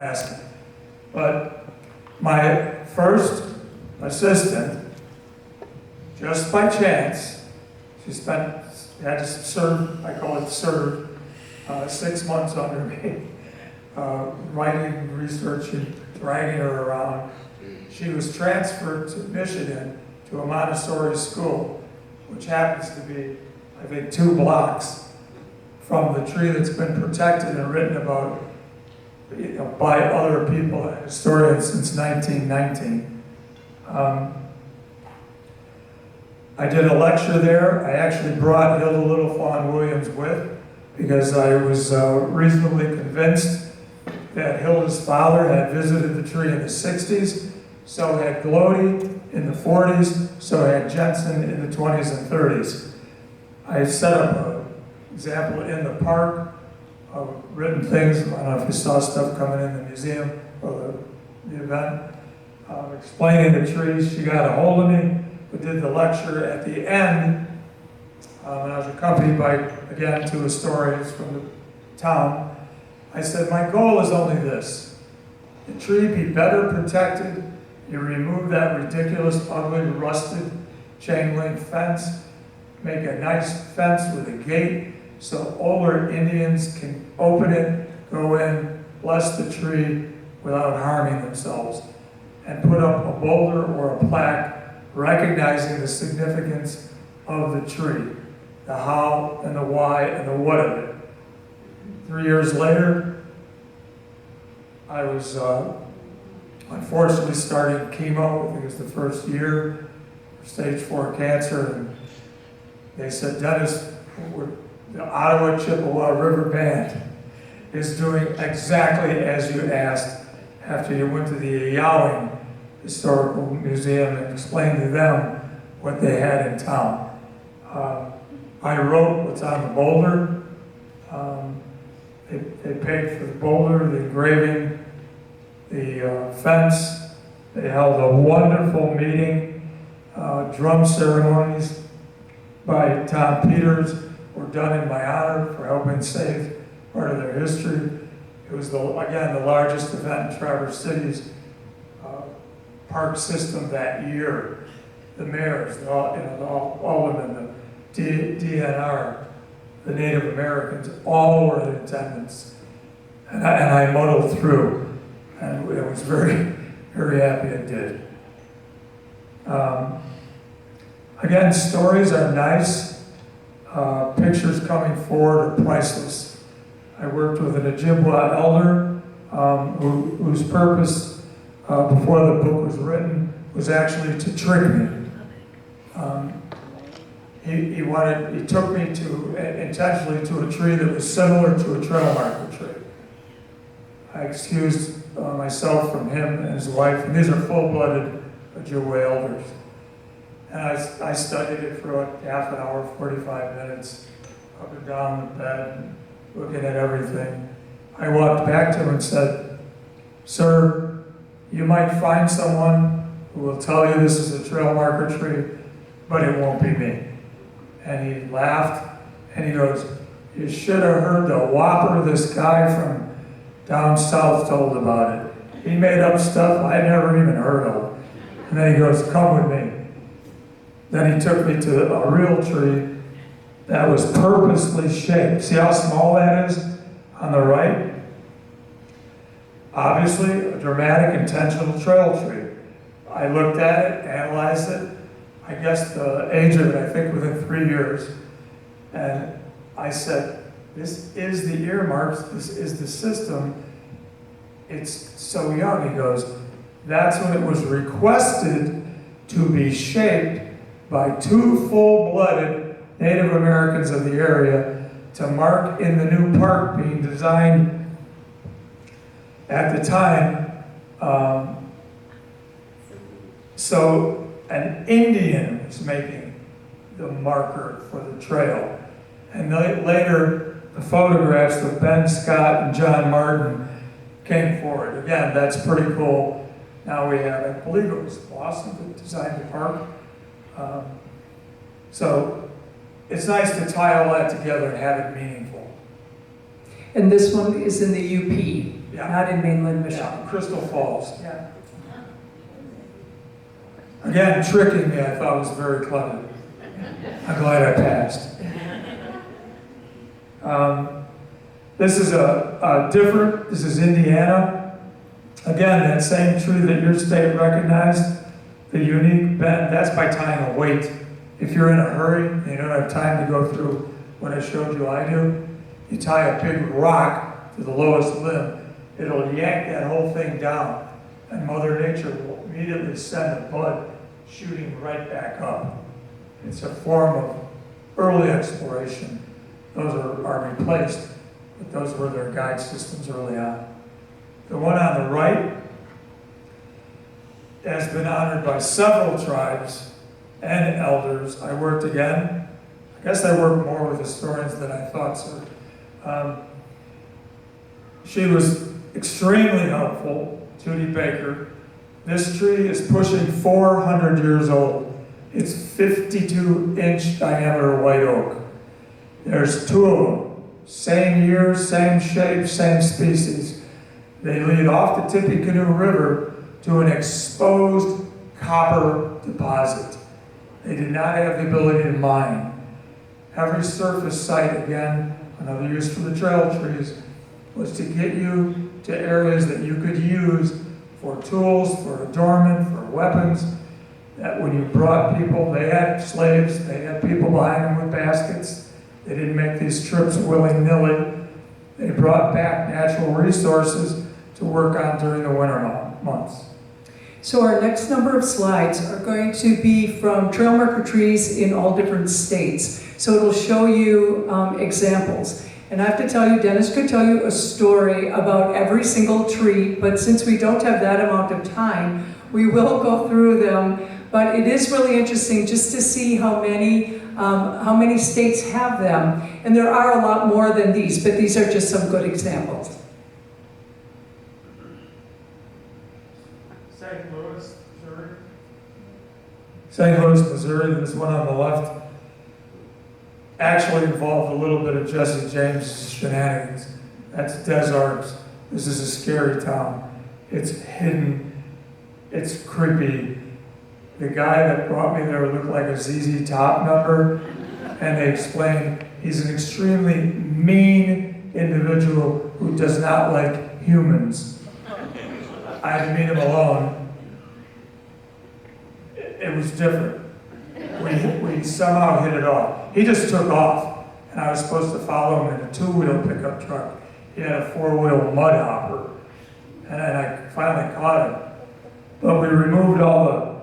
asking. But my first assistant, just by chance, had to serve, I call it serve, 6 months under me, writing, researching, dragging her around. She was transferred to Michigan to a Montessori school, which happens to be, I think, 2 blocks from the tree that's been protected and written about, by other people, historians, since 1919. I did a lecture there. I actually brought Hilda Little Fawn Williams with, because I was reasonably convinced that Hilda's father had visited the tree in the 60s, so had Glody in the 40s, so had Jensen in the 20s and 30s. I set up an example in the park of written things. I don't know if you saw stuff coming in the museum or the event, explaining the trees. She got a hold of me. We did the lecture at the end, and I was accompanied by, again, 2 historians from the town. I said, my goal is only this: the tree be better protected. You remove that ridiculous, ugly, rusted chain link fence, make a nice fence with a gate so older Indians can open it, go in, bless the tree without harming themselves, and put up a boulder or a plaque recognizing the significance of the tree, the how and the why and the what of it. 3 years later, I was unfortunately starting chemo. I think it was the first year, stage 4 cancer, and they said, Dennis, the Ottawa Chippewa River Band is doing exactly as you asked after you went to the Yowing Historical Museum and explained to them what they had in town. I wrote what's on the boulder. They paid for the boulder, the engraving, the fence. They held a wonderful meeting. Drum ceremonies by Tom Peters were done in my honor for helping save part of their history. It was, again, the largest event in Traverse City's park system that year. The mayors, the aldermen, the DNR, the Native Americans, all were in attendance. And I muddled through, and I was very, very happy I did. Again, stories are nice. Pictures coming forward are priceless. I worked with an Ojibwa elder whose purpose before the book was written was actually to trick me. He took me intentionally to a tree that was similar to a trail marker tree. I excused myself from him and his wife, and these are full-blooded Ojibwa elders. And I studied it for like half an hour, 45 minutes, up and down the bed, looking at everything. I walked back to him and said, sir, you might find someone who will tell you this is a trail marker tree, but it won't be me. And he laughed, and he goes, you should have heard the whopper this guy from down south told about it. He made up stuff I never even heard of. And then he goes, come with me. Then he took me to a real tree that was purposely shaped. See how small that is on the right? Obviously, a dramatic, intentional trail tree. I looked at it, analyzed it. I guessed the age of it, I think, within 3 years. And I said, this is the earmarks, this is the system. It's so young. He goes, that's when it was requested to be shaped by 2 full-blooded Native Americans of the area to mark in the new park being designed at the time. So an Indian was making the marker for the trail. And later, the photographs of Ben Scott and John Martin came forward. Again, that's pretty cool. Now we have, I believe it was Boston that designed the park. So it's nice to tie all that together and have it meaningful. And this one is in the UP. Yeah. not in mainland Michigan. Yeah, Crystal Falls. Yeah. Again, tricking me, I thought was very clever. I'm glad I passed. This is this is Indiana. Again, that same tree that your state recognized, the unique bend, that's by tying a weight. If you're in a hurry and you don't have time to go through what I showed you I do, you tie a big rock to the lowest limb, it'll yank that whole thing down, and Mother Nature will immediately send a bud shooting right back up. It's a form of early exploration. Those are replaced, but those were their guide systems early on. The one on the right has been honored by several tribes and elders. I guess I worked more with historians than I thought, sir. She was extremely helpful, Judy Baker. This tree is pushing 400 years old. It's 52-inch diameter white oak. There's two of them, same year, same shape, same species. They lead off the Tippecanoe River to an exposed copper deposit. They did not have the ability to mine. Every surface site, again, another use for the trail trees, was to get you to areas that you could use for tools, for adornment, for weapons, that when you brought people, they had slaves, they had people behind them with baskets. They didn't make these trips willy-nilly. They brought back natural resources to work on during the winter months. So our next number of slides are going to be from trail marker trees in all different states. So it'll show you examples. And I have to tell you, Dennis could tell you a story about every single tree, but since we don't have that amount of time, we will go through them. But it is really interesting just to see how many states have them. And there are a lot more than these, but these are just some good examples. St. Louis, Missouri. St. Louis, Missouri, this one on the left, actually involved a little bit of Jesse James' shenanigans. That's Des Arcs. This is a scary town. It's hidden. It's creepy. The guy that brought me there looked like a ZZ Top member, and they explained he's an extremely mean individual who does not like humans. I had to meet him alone. It was different. We somehow hit it off. He just took off, and I was supposed to follow him in a two-wheel pickup truck. He had a four-wheel mud hopper, and I finally caught him. But we removed all the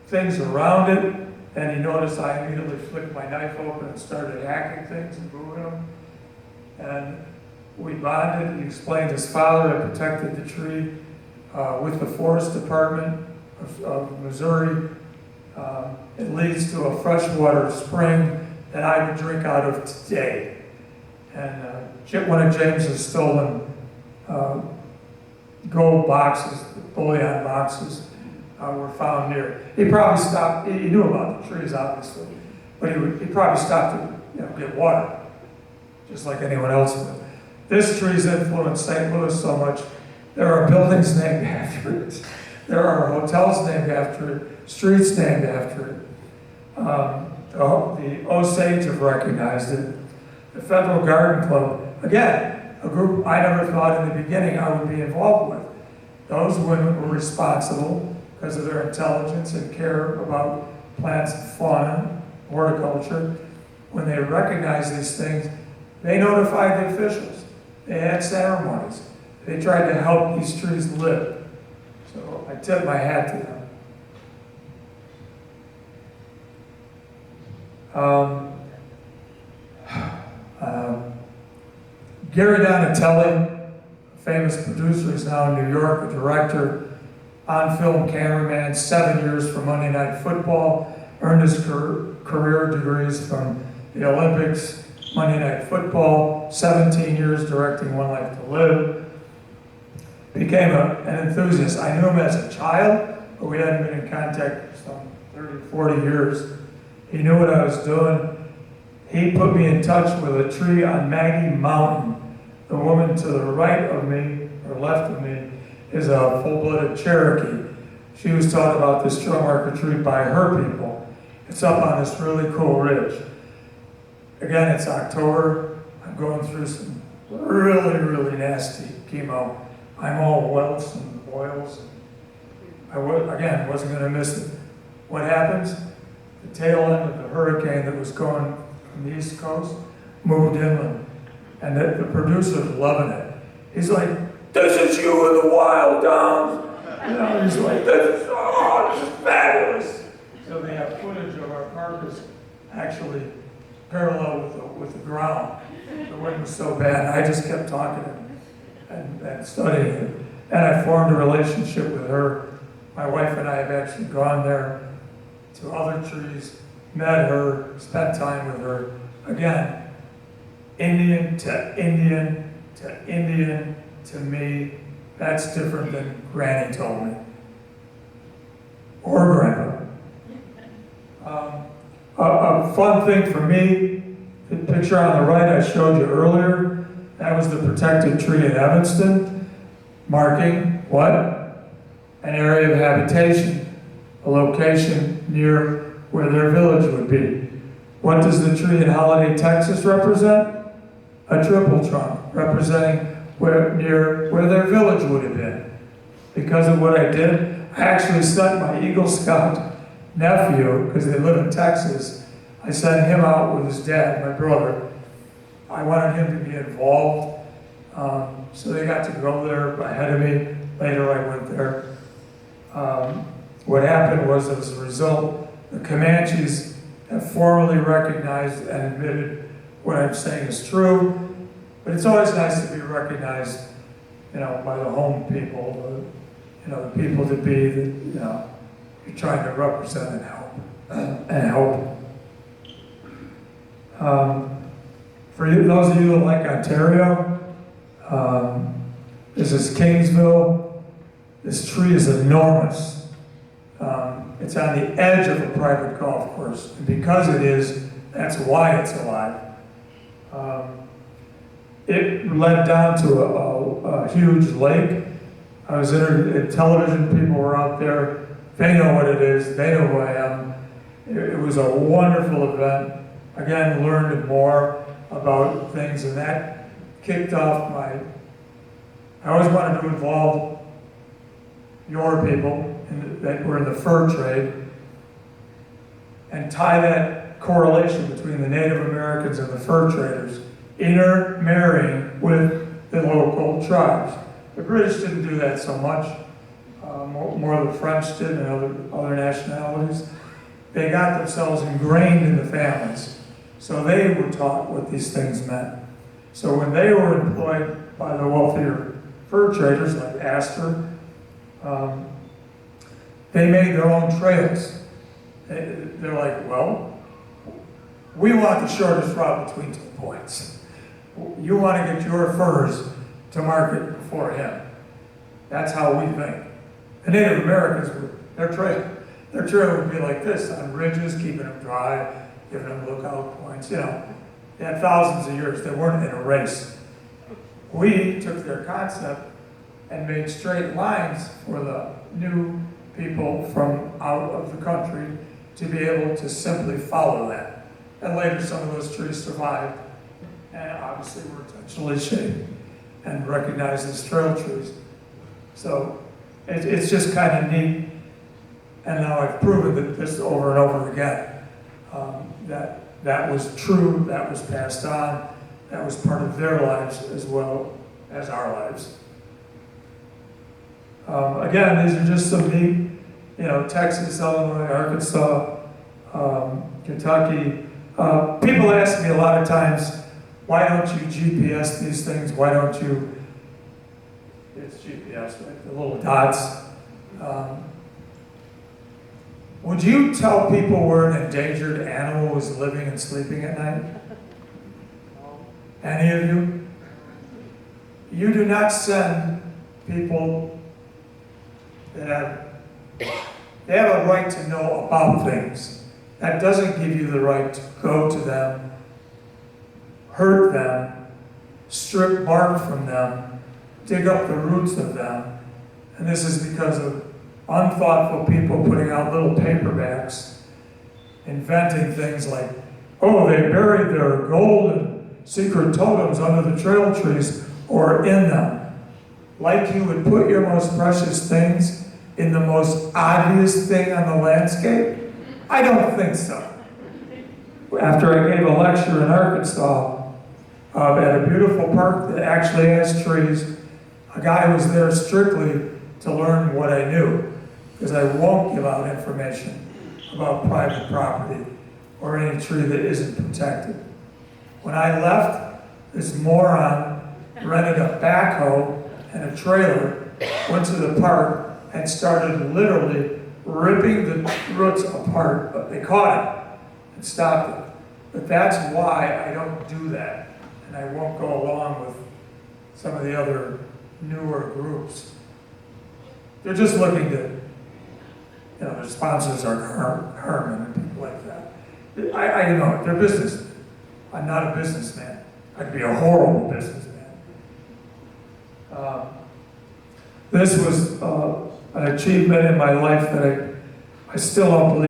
things around it, and he noticed I immediately flicked my knife open and started hacking things and moving them. And we bonded. He explained his father had protected the tree with the Forest Department of Missouri. It leads to a freshwater spring that I would drink out of today. And one of James's stolen gold boxes, bullion boxes, were found near. He probably stopped. He knew about the trees, obviously, but he probably stopped to get water, just like anyone else would. This tree's influenced St. Louis so much. There are buildings named after it. There are hotels named after it, streets named after it. The Osage have recognized it. The Federal Garden Club, again, a group I never thought in the beginning I would be involved with. Those women were responsible because of their intelligence and care about plants and fauna, horticulture. When they recognized these things, they notified the officials. They had ceremonies. They tried to help these trees live. So I tip my hat to them. Gary Donatelli, famous producer, is now in New York, a director, on-film cameraman, 7 years for Monday Night Football, earned his career degrees from the Olympics, Monday Night Football, 17 years directing One Life to Live. Became an enthusiast. I knew him as a child, but we hadn't been in contact for some 30, 40 years. He knew what I was doing. He put me in touch with a tree on Maggie Mountain. The woman to the right of me, or left of me, is a full-blooded Cherokee. She was taught about this trail marker tree by her people. It's up on this really cool ridge. Again, it's October. I'm going through some really, really nasty chemo. I'm all welts and boils. Again, wasn't going to miss it. What happens? The tail end of the hurricane that was going from the East Coast moved inland. And the producer's loving it. He's like, this is you in the wild downs. You know, he's like, this is fabulous. So they have footage of our carcass actually parallel with the ground. The wind was so bad, I just kept talking to him and studying it. And I formed a relationship with her. My wife and I have actually gone there to other trees, met her, spent time with her. Again, Indian to Indian to Indian to me, that's different than Granny told me. Or Grandpa. A fun thing for me, the picture on the right I showed you earlier, that was the protected tree in Evanston, marking what? An area of habitation, a location near where their village would be. What does the tree in Holiday, Texas represent? A triple trunk, representing near where their village would have been. Because of what I did, I actually sent my Eagle Scout nephew, because they live in Texas, I sent him out with his dad, my brother. I wanted him to be involved, so they got to go there ahead of me. Later I went there. What happened was, as a result, the Comanches have formally recognized and admitted what I'm saying is true, but it's always nice to be recognized, by the home people, the people to be that, you're trying to represent and help. For you, those of you that like Ontario, this is Kingsville. This tree is enormous. It's on the edge of a private golf course, and because it is, that's why it's alive. It led down to a huge lake. I was in television, people were out there. They know what it is, they know who I am. It was a wonderful event. Again, learned more about things, and that kicked off I always wanted to involve your people that were in the fur trade and tie that correlation between the Native Americans and the fur traders, intermarrying with the local tribes. The British didn't do that so much. More the French did and other nationalities. They got themselves ingrained in the families. So they were taught what these things meant. So when they were employed by the wealthier fur traders like Astor, they made their own trails. They're like, well, we want the shortest route between 2 points. You want to get your furs to market before him. That's how we think. The Native Americans, their trail would be like this, on ridges, keeping them dry, giving them lookout points, They had thousands of years, they weren't in a race. We took their concept and made straight lines for the new people from out of the country to be able to simply follow that. And later some of those trees survived and obviously were intentionally shaped and recognized as trail trees. So it's just kind of neat. And now I've proven that this over and over again. That was true, that was passed on, that was part of their lives as well as our lives. Again, these are just some neat, Texas, Illinois, Arkansas, Kentucky. People ask me a lot of times, why don't you GPS these things? Why don't you, it's GPS, right? The little dots. Would you tell people where an endangered animal was living and sleeping at night? Any of you? You do not send people that they have a right to know about things. That doesn't give you the right to go to them, hurt them, strip bark from them, dig up the roots of them. And this is because of unthoughtful people putting out little paperbacks, inventing things like, oh, they buried their gold and secret totems under the trail trees or in them. Like you would put your most precious things in the most obvious thing on the landscape? I don't think so. After I gave a lecture in Arkansas at a beautiful park that actually has trees, a guy was there strictly to learn what I knew, because I won't give out information about private property or any tree that isn't protected. When I left, this moron rented a backhoe and a trailer, went to the park, and started literally ripping the roots apart, but they caught it and stopped it. But that's why I don't do that, and I won't go along with some of the other newer groups. They're just looking to, their sponsors are Herman and people like that. I they're business. I'm not a businessman. I'd be a horrible businessman. This was an achievement in my life that I still don't believe